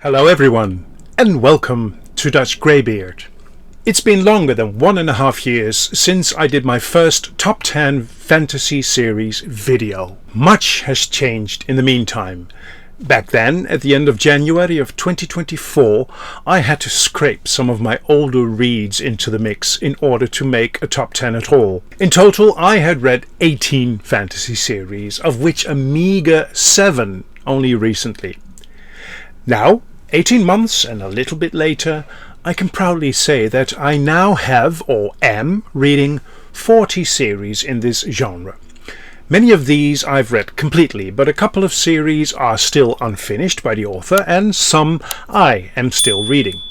Hello everyone, and welcome to Dutch Greybeard. It's been longer than 1.5 years since I did my first top 10 fantasy series video. Much has changed in the meantime. Back then, at the end of January of 2024, I had to scrape some of my older reads into the mix in order to make a top 10 at all. In total, I had read 18 fantasy series, of which a meager 7 only recently. Now, 18 months and a little bit later, I can proudly say that I now have or am reading 40 series in this genre. Many of these I've read completely, but a couple of series are still unfinished by the author and some I am still reading.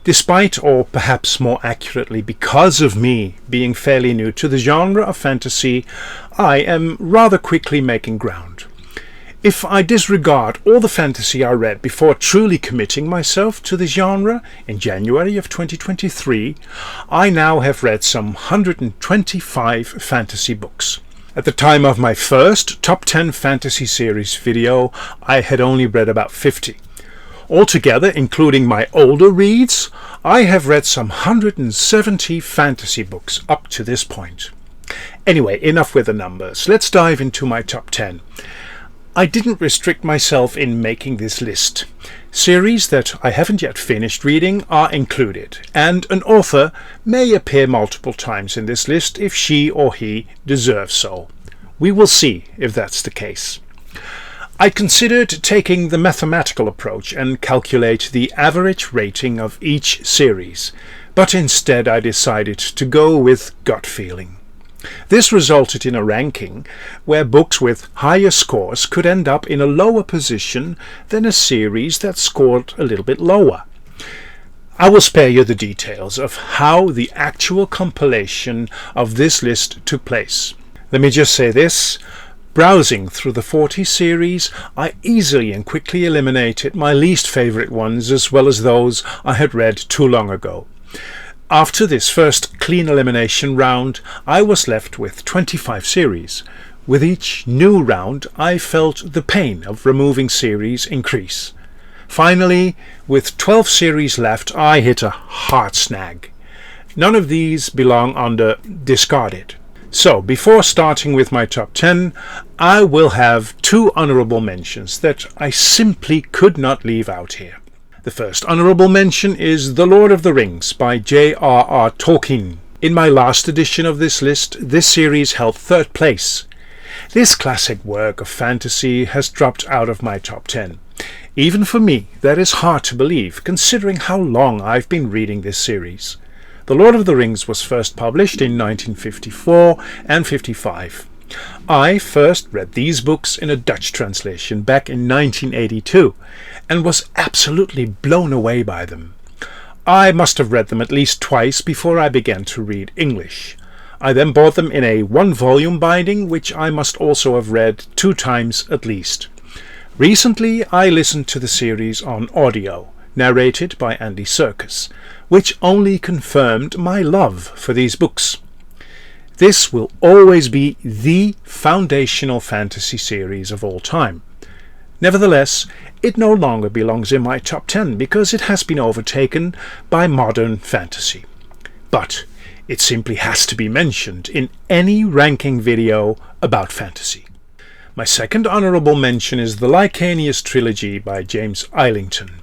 Despite, or perhaps more accurately because of me being fairly new to the genre of fantasy, I am rather quickly making ground. If I disregard all the fantasy I read before truly committing myself to the genre in January of 2023, I now have read some 125 fantasy books. At the time of my first top 10 fantasy series video, I had only read about 50. Altogether, including my older reads, I have read some 170 fantasy books up to this point. Anyway, enough with the numbers. Let's dive into my top 10. I didn't restrict myself in making this list. Series that I haven't yet finished reading are included, and an author may appear multiple times in this list if she or he deserves so. We will see if that's the case. I considered taking the mathematical approach and calculate the average rating of each series, but instead I decided to go with gut feeling. This resulted in a ranking where books with higher scores could end up in a lower position than a series that scored a little bit lower. I will spare you the details of how the actual compilation of this list took place. Let me just say this. Browsing through the 40 series, I easily and quickly eliminated my least favorite ones as well as those I had read too long ago. After this first clean elimination round, I was left with 25 series. With each new round, I felt the pain of removing series increase. Finally, with 12 series left, I hit a hard snag. None of these belong under discarded. So, before starting with my top 10, I will have 2 honorable mentions that I simply could not leave out here. The first honourable mention is The Lord of the Rings by J.R.R. Tolkien. In my last edition of this list, this series held 3rd place. This classic work of fantasy has dropped out of my top 10. Even for me, that is hard to believe, considering how long I've been reading this series. The Lord of the Rings was first published in 1954 and 55. I first read these books in a Dutch translation back in 1982 and was absolutely blown away by them. I must have read them at least twice before I began to read English. I then bought them in a 1-volume binding, which I must also have read 2 times at least. Recently I listened to the series on audio, narrated by Andy Serkis, which only confirmed my love for these books. This will always be the foundational fantasy series of all time. Nevertheless, it no longer belongs in my top 10 because it has been overtaken by modern fantasy. But it simply has to be mentioned in any ranking video about fantasy. My second honourable mention is the Lycaonius Trilogy by James Islington.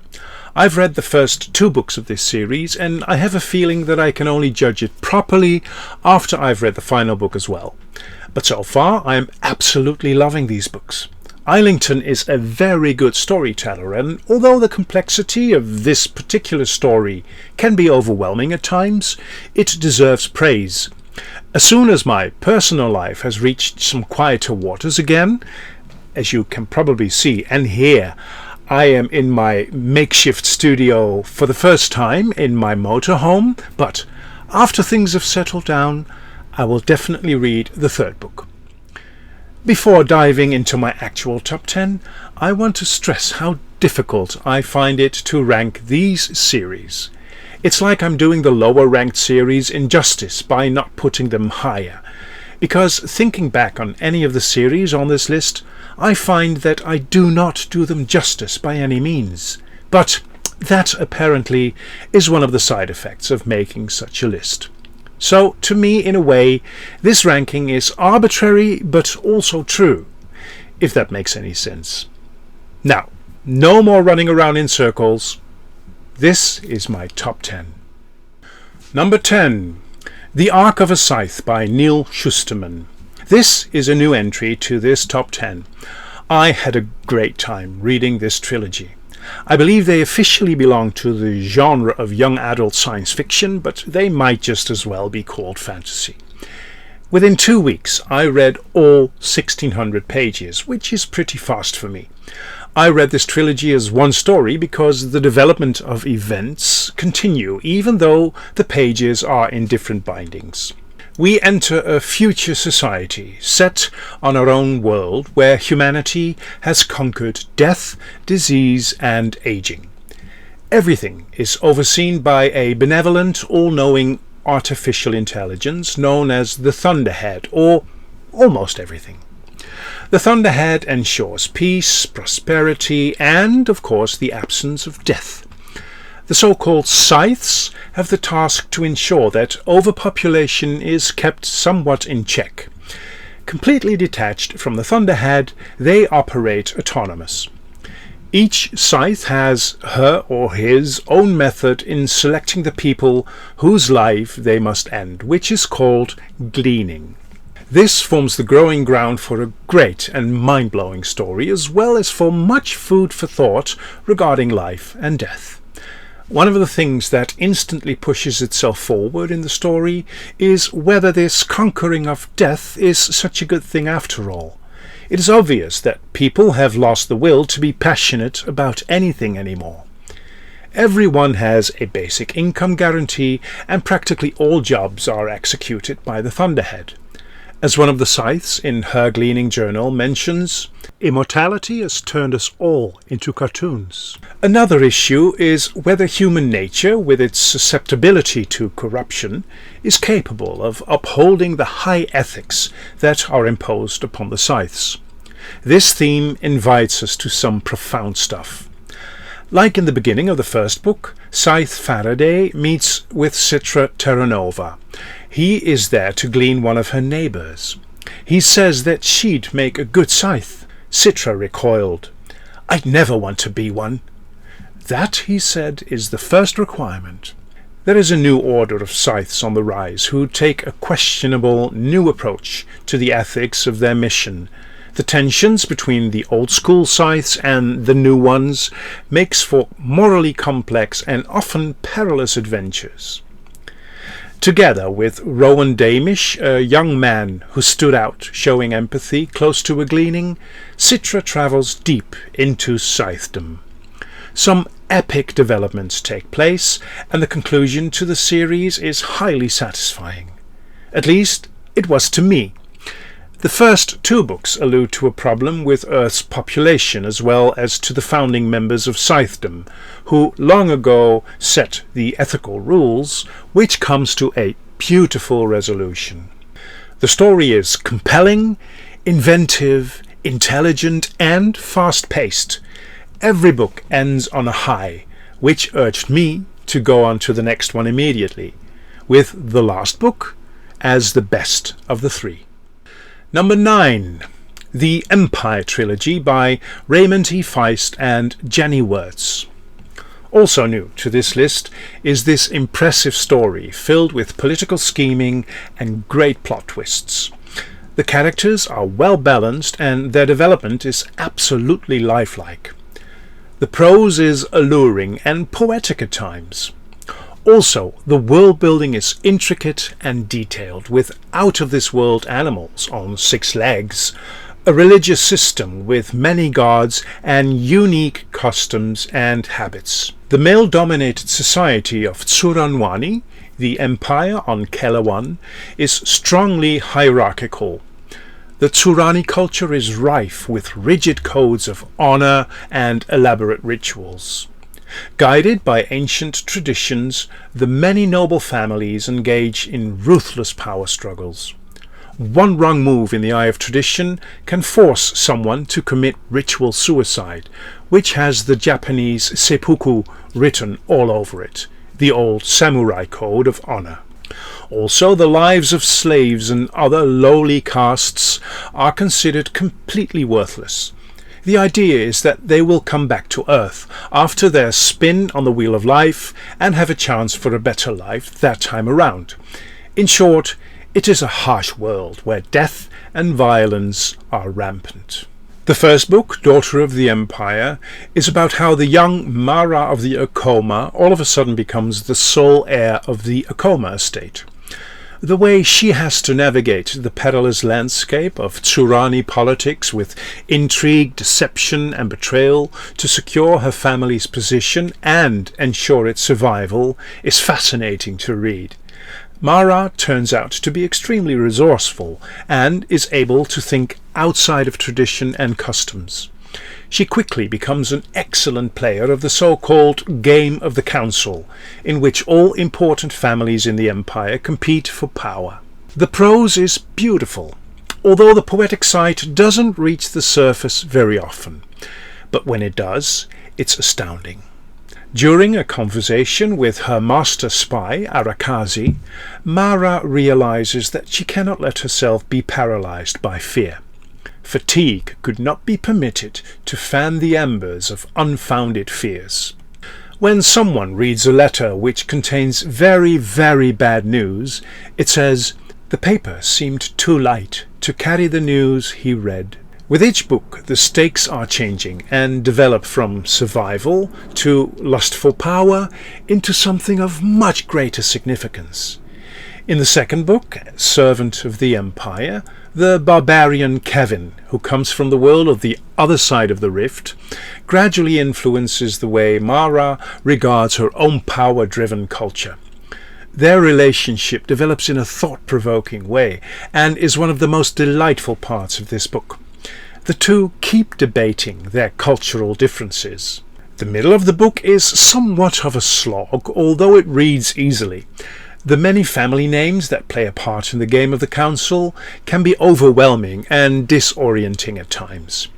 I've read the first 2 books of this series, and I have a feeling that I can only judge it properly after I've read the final book as well. But so far I am absolutely loving these books. Islington is a very good storyteller, and although the complexity of this particular story can be overwhelming at times, it deserves praise. As soon as my personal life has reached some quieter waters again, as you can probably see and hear, I am in my makeshift studio for the first time in my motorhome, but after things have settled down, I will definitely read the 3rd book. Before diving into my actual top 10, I want to stress how difficult I find it to rank these series. It's like I'm doing the lower ranked series injustice by not putting them higher, because thinking back on any of the series on this list, I find that I do not do them justice by any means. But that apparently is one of the side effects of making such a list. So, to me, in a way, this ranking is arbitrary but also true, if that makes any sense. Now, no more running around in circles. This is my top 10. Number 10. The Arc of a Scythe by Neal Shusterman. This is a new entry to this top 10. I had a great time reading this trilogy. I believe they officially belong to the genre of young adult science fiction, but they might just as well be called fantasy. Within 2 weeks I read all 1600 pages, which is pretty fast for me. I read this trilogy as one story because the development of events continue even though the pages are in different bindings. We enter a future society set on our own world where humanity has conquered death, disease and aging. Everything is overseen by a benevolent, all-knowing artificial intelligence known as the Thunderhead, or almost everything. The Thunderhead ensures peace, prosperity and, of course, the absence of death. The so-called Scythes have the task to ensure that overpopulation is kept somewhat in check. Completely detached from the Thunderhead, they operate autonomous. Each Scythe has her or his own method in selecting the people whose life they must end, which is called gleaning. This forms the growing ground for a great and mind-blowing story, as well as for much food for thought regarding life and death. One of the things that instantly pushes itself forward in the story is whether this conquering of death is such a good thing after all. It is obvious that people have lost the will to be passionate about anything anymore. Everyone has a basic income guarantee and practically all jobs are executed by the Thunderhead. As one of the Scythes in her Gleaning Journal mentions, immortality has turned us all into cartoons. Another issue is whether human nature, with its susceptibility to corruption, is capable of upholding the high ethics that are imposed upon the Scythes. This theme invites us to some profound stuff. Like in the beginning of the first book, Scythe Faraday meets with Citra Terranova. He is there to glean one of her neighbours. He says that she'd make a good Scythe. Citra recoiled. "I'd never want to be one." That, he said, is the first requirement. There is a new order of Scythes on the rise who take a questionable new approach to the ethics of their mission. The tensions between the old-school Scythes and the new ones makes for morally complex and often perilous adventures. Together with Rowan Damish, a young man who stood out, showing empathy close to a gleaning, Citra travels deep into Scythedom. Some epic developments take place, and the conclusion to the series is highly satisfying. At least, it was to me. The first 2 books allude to a problem with Earth's population as well as to the founding members of Scythedom, who long ago set the ethical rules, which comes to a beautiful resolution. The story is compelling, inventive, intelligent and fast-paced. Every book ends on a high, which urged me to go on to the next one immediately, with the last book as the best of the 3. Number 9. The Empire Trilogy by Raymond E. Feist and Janny Wurts. Also new to this list is this impressive story filled with political scheming and great plot twists. The characters are well balanced and their development is absolutely lifelike. The prose is alluring and poetic at times. Also, the world building is intricate and detailed, with out-of-this-world animals on 6 legs, a religious system with many gods and unique customs and habits. The male-dominated society of Tsuranwani, the empire on Kelawan, is strongly hierarchical. The Tsurani culture is rife with rigid codes of honor and elaborate rituals. Guided by ancient traditions, the many noble families engage in ruthless power struggles. One wrong move in the eye of tradition can force someone to commit ritual suicide, which has the Japanese seppuku written all over it, the old samurai code of honor. Also, the lives of slaves and other lowly castes are considered completely worthless. The idea is that they will come back to Earth after their spin on the wheel of life and have a chance for a better life that time around. In short, it is a harsh world where death and violence are rampant. The first book, Daughter of the Empire, is about how the young Mara of the Akoma all of a sudden becomes the sole heir of the Akoma estate. The way she has to navigate the perilous landscape of Tsurani politics with intrigue, deception and betrayal to secure her family's position and ensure its survival is fascinating to read. Mara turns out to be extremely resourceful and is able to think outside of tradition and customs. She quickly becomes an excellent player of the so-called Game of the Council, in which all important families in the Empire compete for power. The prose is beautiful, although the poetic side doesn't reach the surface very often. But when it does, it's astounding. During a conversation with her master spy, Arakazi, Mara realizes that she cannot let herself be paralyzed by fear. Fatigue could not be permitted to fan the embers of unfounded fears. When someone reads a letter which contains very, very bad news, it says, "The paper seemed too light to carry the news he read." With each book, the stakes are changing and develop from survival to lust for power into something of much greater significance. In the second book, Servant of the Empire, the barbarian Kevin, who comes from the world of the other side of the rift, gradually influences the way Mara regards her own power-driven culture. Their relationship develops in a thought-provoking way and is one of the most delightful parts of this book. The two keep debating their cultural differences. The middle of the book is somewhat of a slog, although it reads easily. The many family names that play a part in the Game of the Council can be overwhelming and disorienting at times.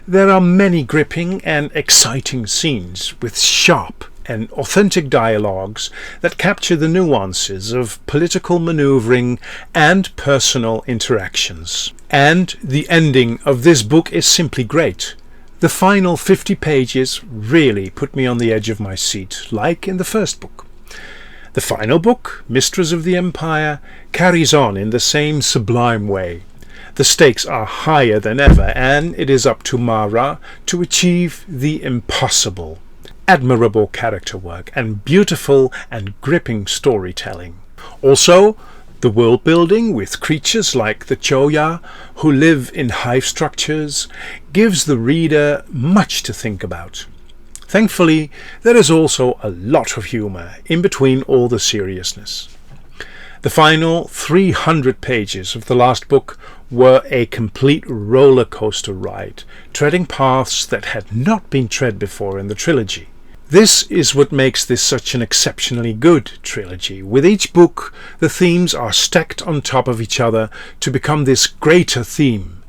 There are many gripping and exciting scenes with sharp and authentic dialogues that capture the nuances of political maneuvering and personal interactions. And the ending of this book is simply great. The final 50 pages really put me on the edge of my seat, like in the first book. The final book, Mistress of the Empire, carries on in the same sublime way. The stakes are higher than ever, and it is up to Mara to achieve the impossible. Admirable character work and beautiful and gripping storytelling. Also, the world building with creatures like the Choya, who live in hive structures, gives the reader much to think about. Thankfully, there is also a lot of humour in between all the seriousness. The final 300 pages of the last book were a complete roller coaster ride, treading paths that had not been tread before in the trilogy. This is what makes this such an exceptionally good trilogy. With each book, the themes are stacked on top of each other to become this greater theme.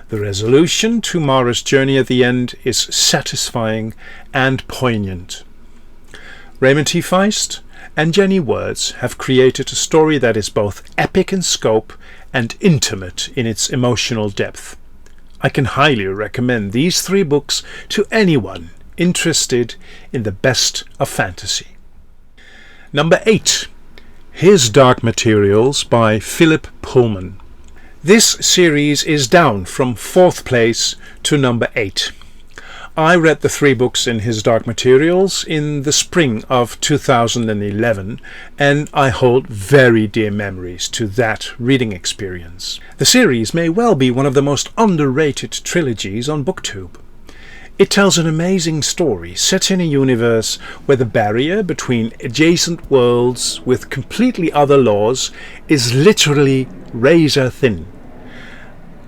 The resolution to Mara's journey at the end is satisfying and poignant. Raymond E. Feist and Janny Wurts have created a story that is both epic in scope and intimate in its emotional depth. I can highly recommend these 3 books to anyone interested in the best of fantasy. Number 8. His Dark Materials by Philip Pullman. This series is down from 4th place to number 8. I read the 3 books in His Dark Materials in the spring of 2011, and I hold very dear memories to that reading experience. The series may well be one of the most underrated trilogies on BookTube. It tells an amazing story set in a universe where the barrier between adjacent worlds with completely other laws is literally razor thin.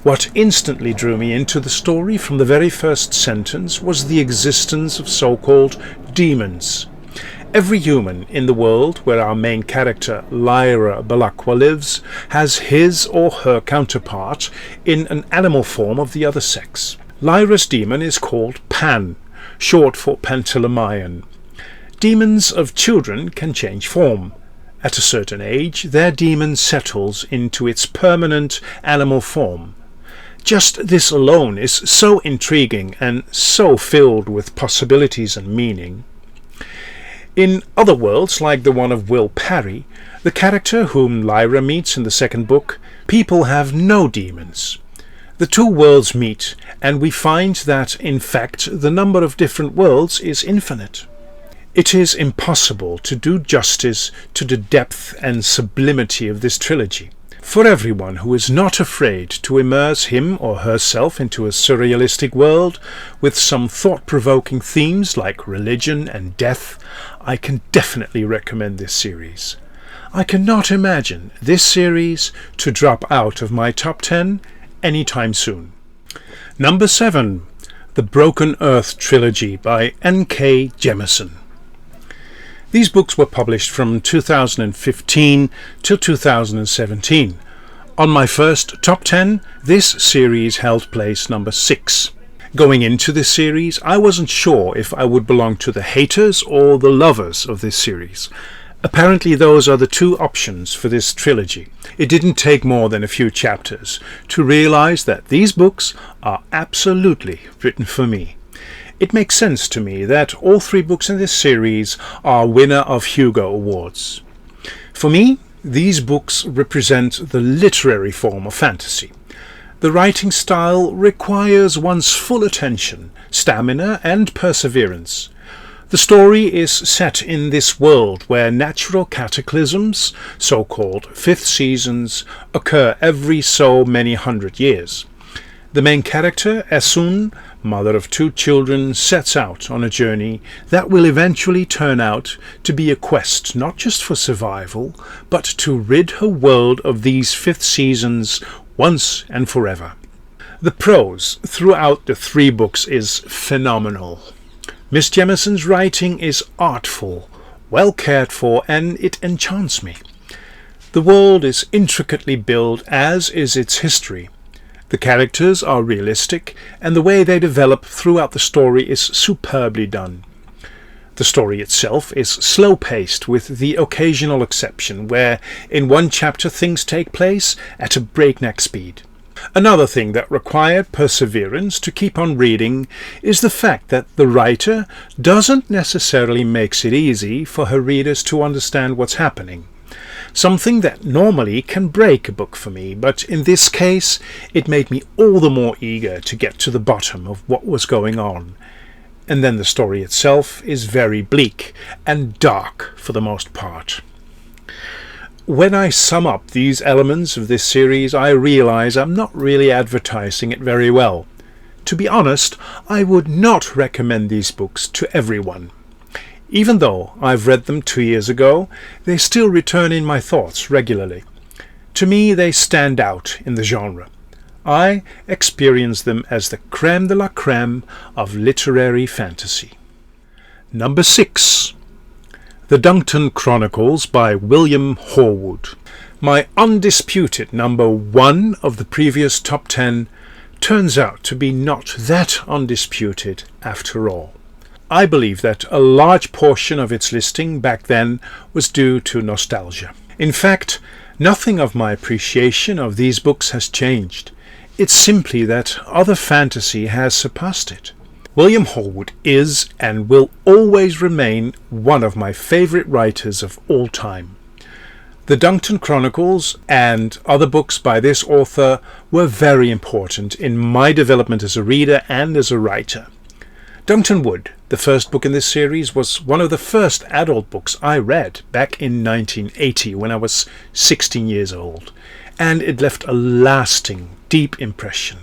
What instantly drew me into the story from the very first sentence was the existence of so-called demons. Every human in the world where our main character Lyra Belacqua lives has his or her counterpart in an animal form of the other sex. Lyra's demon is called Pan, short for Pantalaimon. Demons of children can change form. At a certain age, their demon settles into its permanent animal form. Just this alone is so intriguing and so filled with possibilities and meaning. In other worlds, like the one of Will Parry, the character whom Lyra meets in the second book, people have no demons. The two worlds meet, and we find that, in fact, the number of different worlds is infinite. It is impossible to do justice to the depth and sublimity of this trilogy. For everyone who is not afraid to immerse him or herself into a surrealistic world with some thought-provoking themes like religion and death, I can definitely recommend this series. I cannot imagine this series to drop out of my top 10 anytime soon. Number 7. The Broken Earth Trilogy by N.K. Jemisin. These books were published from 2015 till 2017. On my first top 10, this series held place number 6. Going into this series, I wasn't sure if I would belong to the haters or the lovers of this series. Apparently those are the two options for this trilogy. It didn't take more than a few chapters to realize that these books are absolutely written for me. It makes sense to me that all 3 books in this series are winner of Hugo Awards. For me, these books represent the literary form of fantasy. The writing style requires one's full attention, stamina and perseverance. The story is set in this world where natural cataclysms, so-called fifth seasons, occur every so many hundred years. The main character, Esun, mother of 2 children, sets out on a journey that will eventually turn out to be a quest not just for survival, but to rid her world of these fifth seasons once and forever. The prose throughout the 3 books is phenomenal. Miss Jemisin's writing is artful, well cared for, and it enchants me. The world is intricately built, as is its history. The characters are realistic, and the way they develop throughout the story is superbly done. The story itself is slow-paced, with the occasional exception where in one chapter things take place at a breakneck speed. Another thing that required perseverance to keep on reading is the fact that the writer doesn't necessarily make it easy for her readers to understand what's happening. Something that normally can break a book for me, but in this case it made me all the more eager to get to the bottom of what was going on. And then the story itself is very bleak and dark for the most part. When I sum up these elements of this series, I realize I'm not really advertising it very well. To be honest, I would not recommend these books to everyone. Even though I've read them 2 years ago, they still return in my thoughts regularly. To me, they stand out in the genre. I experience them as the crème de la crème of literary fantasy. Number 6. The Duncton Chronicles by William Horwood. My undisputed number 1 of the previous top 10 turns out to be not that undisputed after all. I believe that a large portion of its listing back then was due to nostalgia. In fact, nothing of my appreciation of these books has changed. It's simply that other fantasy has surpassed it. William Horwood is and will always remain one of my favourite writers of all time. The Duncton Chronicles and other books by this author were very important in my development as a reader and as a writer. Duncton Wood, the first book in this series, was one of the first adult books I read back in 1980 when I was 16 years old, and it left a lasting, deep impression.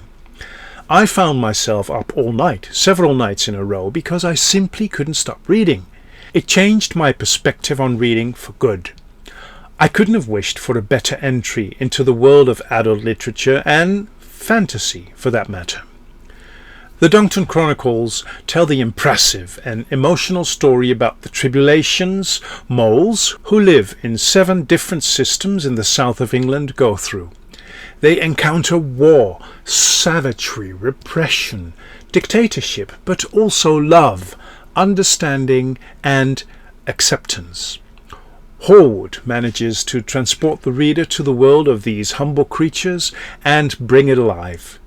I found myself up all night, several nights in a row, because I simply couldn't stop reading. It changed my perspective on reading for good. I couldn't have wished for a better entry into the world of adult literature and fantasy, for that matter. The Duncton Chronicles tell the impressive and emotional story about the tribulations moles who live in 7 different systems in the south of England go through. They encounter war, savagery, repression, dictatorship, but also love, understanding and acceptance. Hallwood manages to transport the reader to the world of these humble creatures and bring it alive.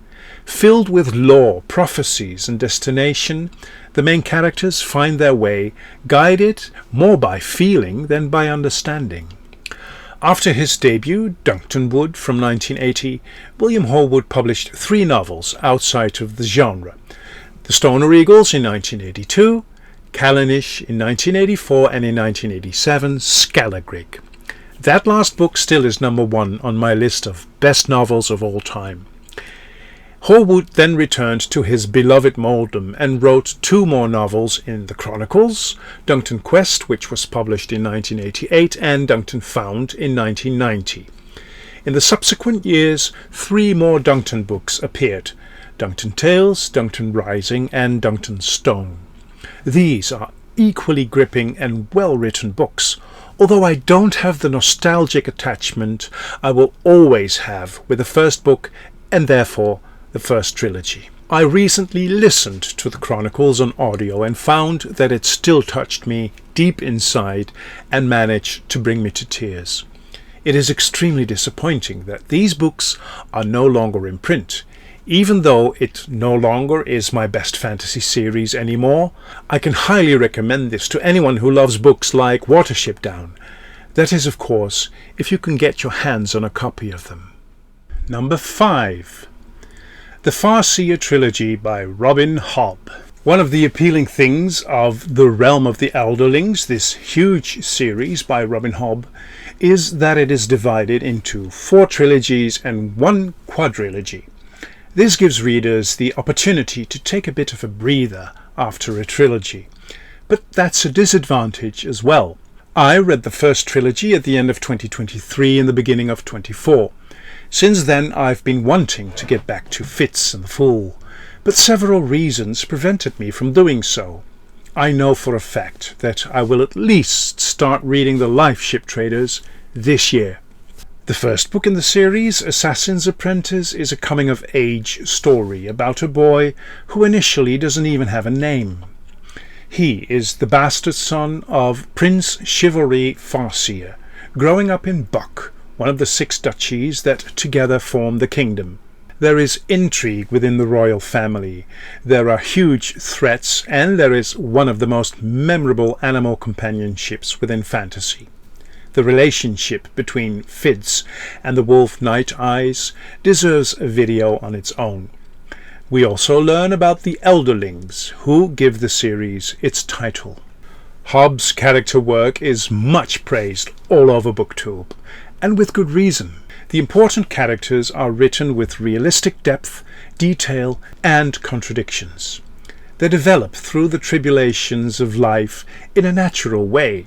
Filled with lore, prophecies and destination, the main characters find their way, guided more by feeling than by understanding. After his debut, Duncton Wood, from 1980, William Hallwood published 3 novels outside of the genre. The Stoner Eagles in 1982, Callanish in 1984 and in 1987, Scaligrig. That last book still is number 1 on my list of best novels of all time. Hallwood then returned to his beloved Moldham and wrote 2 more novels in the Chronicles, Duncton Quest, which was published in 1988, and Duncton Found in 1990. In the subsequent years, 3 more Duncton books appeared, Duncton Tales, Duncton Rising and Duncton Stone. These are equally gripping and well-written books. Although I don't have the nostalgic attachment I will always have with the first book and therefore the first trilogy. I recently listened to the Chronicles on audio and found that it still touched me deep inside and managed to bring me to tears. It is extremely disappointing that these books are no longer in print. Even though it no longer is my best fantasy series anymore, I can highly recommend this to anyone who loves books like Watership Down. That is, of course, if you can get your hands on a copy of them. Number 5. The Farseer Trilogy by Robin Hobb. One of the appealing things of The Realm of the Elderlings, this huge series by Robin Hobb, is that it is divided into 4 trilogies and 1 quadrilogy. This gives readers the opportunity to take a bit of a breather after a trilogy. But that's a disadvantage as well. I read the first trilogy at the end of 2023 and the beginning of 24. Since then I've been wanting to get back to Fitz and the Fool, but several reasons prevented me from doing so. I know for a fact that I will at least start reading the Life Ship Traders this year. The first book in the series, Assassin's Apprentice, is a coming-of-age story about a boy who initially doesn't even have a name. He is the bastard son of Prince Chivalry Farseer, growing up in Buck, one of the 6 duchies that together form the kingdom. There is intrigue within the royal family, there are huge threats, and there is one of the most memorable animal companionships within fantasy. The relationship between Fitz and the wolf Night Eyes deserves a video on its own. We also learn about the Elderlings, who give the series its title. Hobb's character work is much praised all over BookTube, and with good reason. The important characters are written with realistic depth, detail and contradictions. They develop through the tribulations of life in a natural way.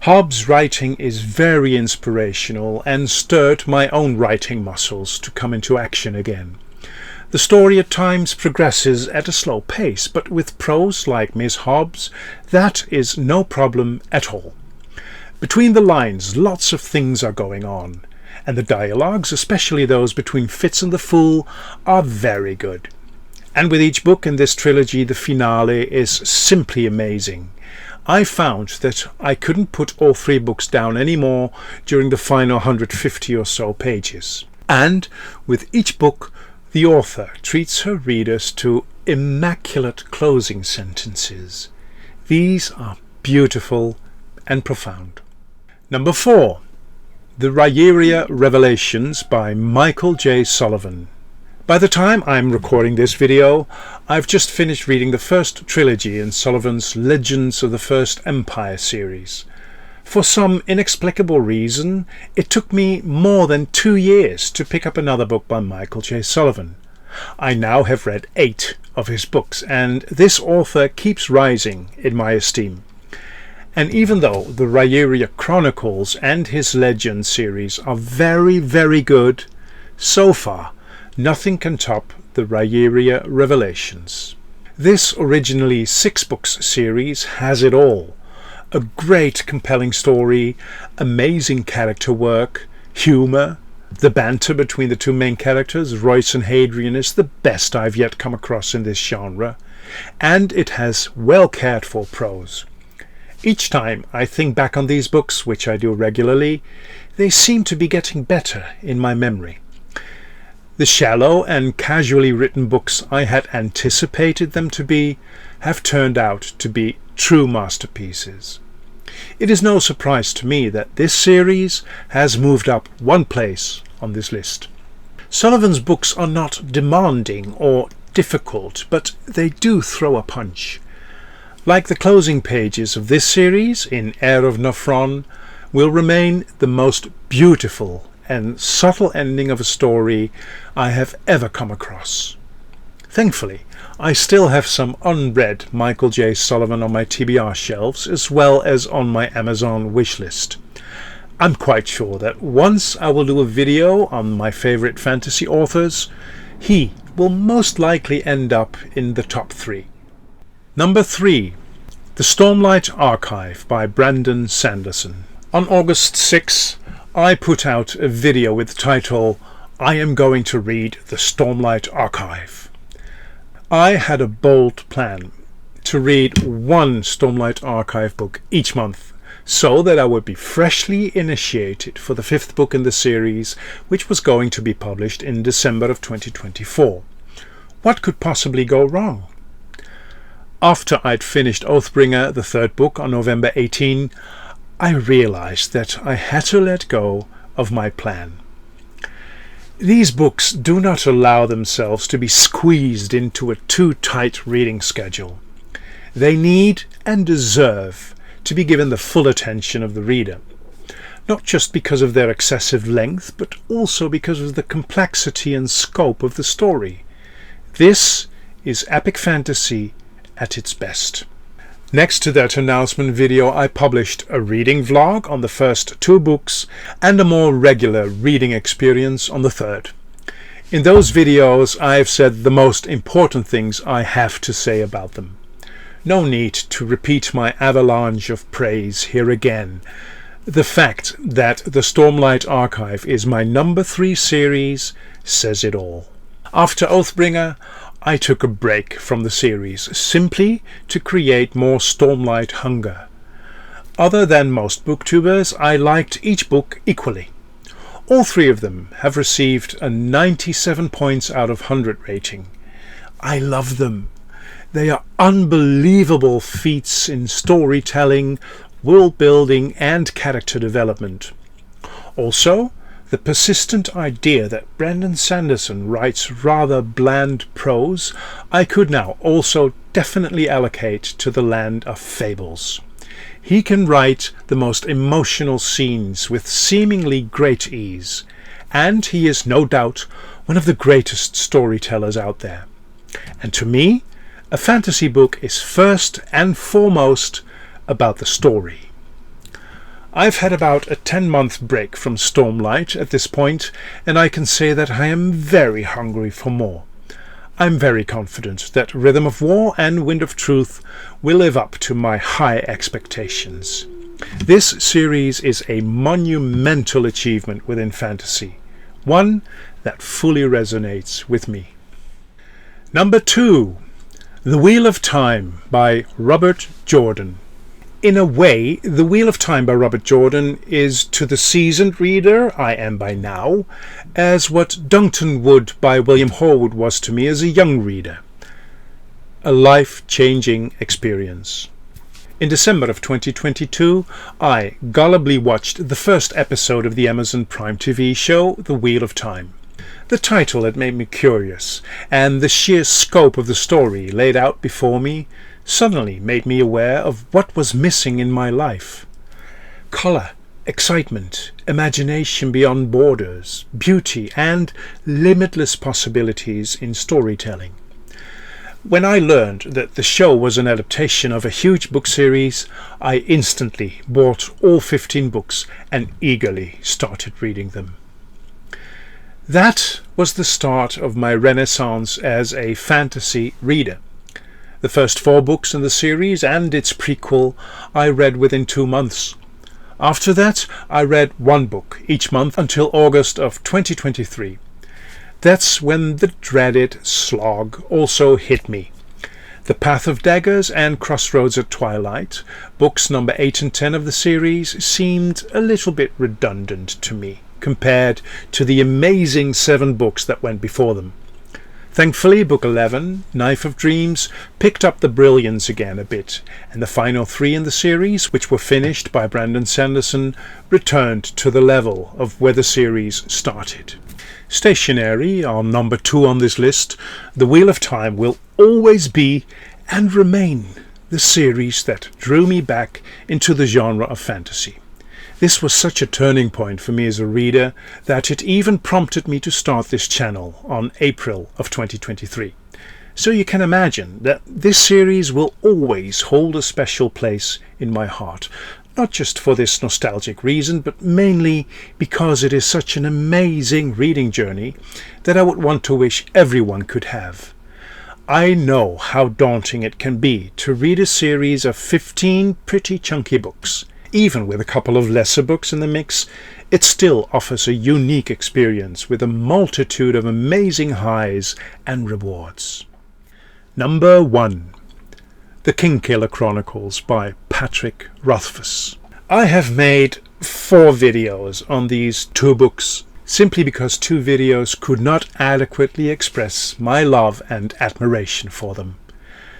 Hobb's writing is very inspirational and stirred my own writing muscles to come into action again. The story at times progresses at a slow pace, but with prose like Miss Hobb's, that is no problem at all. Between the lines, lots of things are going on, and the dialogues, especially those between Fitz and the Fool, are very good. And with each book in this trilogy, the finale is simply amazing. I found that I couldn't put all 3 books down anymore during the final 150 or so pages. And with each book, the author treats her readers to immaculate closing sentences. These are beautiful and profound. Number 4. The Rhaeria Revelations by Michael J. Sullivan. By the time I'm recording this video, I've just finished reading the first trilogy in Sullivan's Legends of the First Empire series. For some inexplicable reason, it took me more than 2 years to pick up another book by Michael J. Sullivan. I now have read 8 of his books, and this author keeps rising in my esteem. And even though the Rhaeria Chronicles and his Legend series are very, very good, so far nothing can top the Rhaeria Revelations. This originally 6-book series has it all. A great compelling story, amazing character work, humour. The banter between the two main characters, Royce and Hadrian, is the best I've yet come across in this genre, and it has well cared for prose. Each time I think back on these books, which I do regularly, they seem to be getting better in my memory. The shallow and casually written books I had anticipated them to be have turned out to be true masterpieces. It is no surprise to me that this series has moved up one place on this list. Sullivan's books are not demanding or difficult, but they do throw a punch. Like the closing pages of this series, in Heir of Nofron, will remain the most beautiful and subtle ending of a story I have ever come across. Thankfully, I still have some unread Michael J. Sullivan on my TBR shelves, as well as on my Amazon wishlist. I'm quite sure that once I will do a video on my favourite fantasy authors, he will most likely end up in the top 3. Number 3. The Stormlight Archive by Brandon Sanderson. On August 6, I put out a video with the title, I am going to read the Stormlight Archive. I had a bold plan to read one Stormlight Archive book each month, so that I would be freshly initiated for the 5th book in the series, which was going to be published in December of 2024. What could possibly go wrong? After I'd finished Oathbringer, the 3rd book, on November 18, I realized that I had to let go of my plan. These books do not allow themselves to be squeezed into a too tight reading schedule. They need and deserve to be given the full attention of the reader, not just because of their excessive length, but also because of the complexity and scope of the story. This is epic fantasy at its best. Next to that announcement video, I published a reading vlog on the first 2 books and a more regular reading experience on the 3rd. In those videos, I've said the most important things I have to say about them. No need to repeat my avalanche of praise here again. The fact that the Stormlight Archive is my number 3 series says it all. After Oathbringer, I took a break from the series, simply to create more Stormlight hunger. Other than most booktubers, I liked each book equally. All 3 of them have received a 97 points out of 100 rating. I love them. They are unbelievable feats in storytelling, world building and character development. Also, the persistent idea that Brandon Sanderson writes rather bland prose, I could now also definitely allocate to the land of fables. He can write the most emotional scenes with seemingly great ease, and he is no doubt one of the greatest storytellers out there. And to me, a fantasy book is first and foremost about the story. I've had about a 10-month break from Stormlight at this point, and I can say that I am very hungry for more. I'm very confident that Rhythm of War and Wind of Truth will live up to my high expectations. This series is a monumental achievement within fantasy, one that fully resonates with me. Number 2. The Wheel of Time by Robert Jordan. In a way, The Wheel of Time by Robert Jordan is to the seasoned reader I am by now, as what Duncton Wood by William Horwood was to me as a young reader. A life-changing experience. In December of 2022, I gullibly watched the first episode of the Amazon Prime TV show The Wheel of Time. The title had made me curious, and the sheer scope of the story laid out before me suddenly made me aware of what was missing in my life. Colour, excitement, imagination beyond borders, beauty, and limitless possibilities in storytelling. When I learned that the show was an adaptation of a huge book series, I instantly bought all 15 books and eagerly started reading them. That was the start of my renaissance as a fantasy reader. The first 4 books in the series and its prequel I read within 2 months. After that, I read 1 book each month until August of 2023. That's when the dreaded slog also hit me. The Path of Daggers and Crossroads at Twilight, books number 8 and 10 of the series, seemed a little bit redundant to me compared to the amazing 7 books that went before them. Thankfully, book 11, Knife of Dreams, picked up the brilliance again a bit, and the final 3 in the series, which were finished by Brandon Sanderson, returned to the level of where the series started. Stationary, our number 2 on this list, The Wheel of Time will always be and remain the series that drew me back into the genre of fantasy. This was such a turning point for me as a reader that it even prompted me to start this channel on April of 2023. So you can imagine that this series will always hold a special place in my heart, not just for this nostalgic reason, but mainly because it is such an amazing reading journey that I would want to wish everyone could have. I know how daunting it can be to read a series of 15 pretty chunky books. Even with a couple of lesser books in the mix, it still offers a unique experience with a multitude of amazing highs and rewards. Number 1. The Kingkiller Chronicles by Patrick Rothfuss. I have made 4 videos on these 2 books simply because 2 videos could not adequately express my love and admiration for them.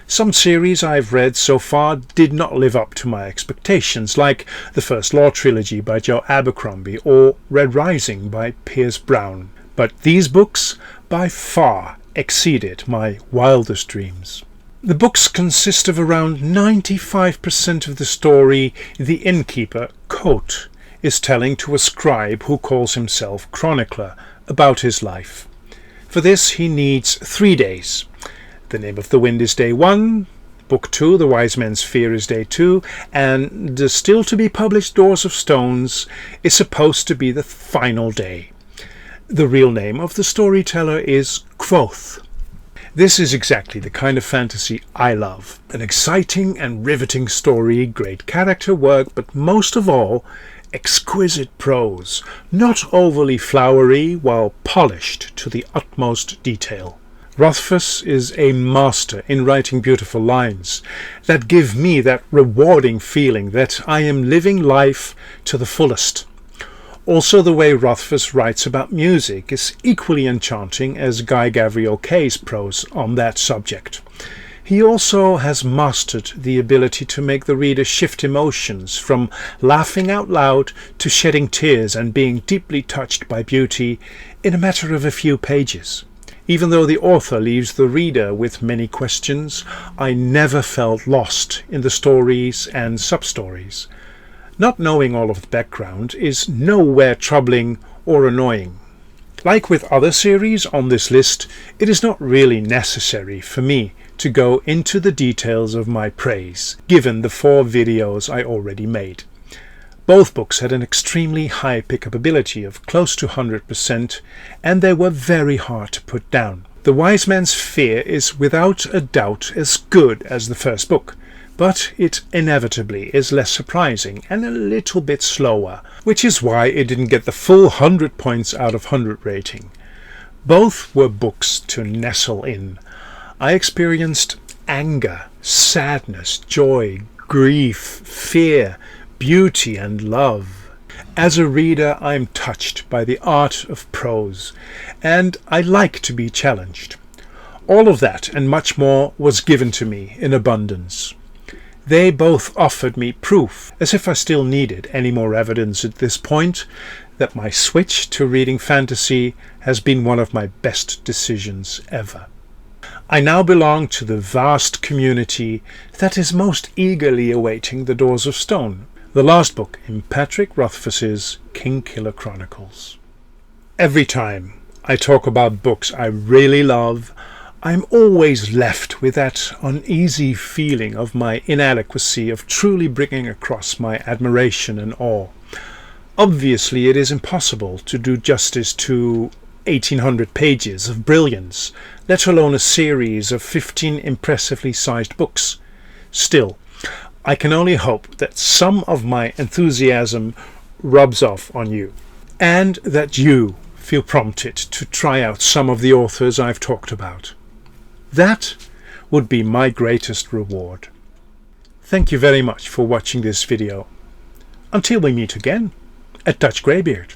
Some series I've read so far did not live up to my expectations, like the First Law Trilogy by Joe Abercrombie or Red Rising by Pierce Brown. But these books by far exceeded my wildest dreams. The books consist of around 95% of the story the innkeeper, Coate, is telling to a scribe who calls himself chronicler about his life. For this he needs 3 days. The Name of the Wind is day 1, book 2, The Wise Men's Fear, is day 2, and the still-to-be-published Doors of Stones is supposed to be the final day. The real name of the storyteller is Quoth. This is exactly the kind of fantasy I love. An exciting and riveting story, great character work, but most of all, exquisite prose, not overly flowery while polished to the utmost detail. Rothfuss is a master in writing beautiful lines that give me that rewarding feeling that I am living life to the fullest. Also, the way Rothfuss writes about music is equally enchanting as Guy Gavriel Kay's prose on that subject. He also has mastered the ability to make the reader shift emotions from laughing out loud to shedding tears and being deeply touched by beauty in a matter of a few pages. Even though the author leaves the reader with many questions, I never felt lost in the stories and sub-stories. Not knowing all of the background is nowhere troubling or annoying. Like with other series on this list, it is not really necessary for me to go into the details of my praise, given the 4 videos I already made. Both books had an extremely high pickup ability of close to 100%, and they were very hard to put down. The Wise Man's Fear is without a doubt as good as the first book, but it inevitably is less surprising and a little bit slower, which is why it didn't get the full 100 points out of 100 rating. Both were books to nestle in. I experienced anger, sadness, joy, grief, fear, beauty and love. As a reader, I am touched by the art of prose, and I like to be challenged. All of that and much more was given to me in abundance. They both offered me proof, as if I still needed any more evidence at this point, that my switch to reading fantasy has been one of my best decisions ever. I now belong to the vast community that is most eagerly awaiting the Doors of Stone, the last book in Patrick Rothfuss's Kingkiller Chronicles. Every time I talk about books I really love, I'm always left with that uneasy feeling of my inadequacy of truly bringing across my admiration and awe. Obviously, it is impossible to do justice to 1800 pages of brilliance, let alone a series of 15 impressively sized books. Still, I can only hope that some of my enthusiasm rubs off on you, and that you feel prompted to try out some of the authors I've talked about. That would be my greatest reward. Thank you very much for watching this video. Until we meet again at Dutch Greybeard.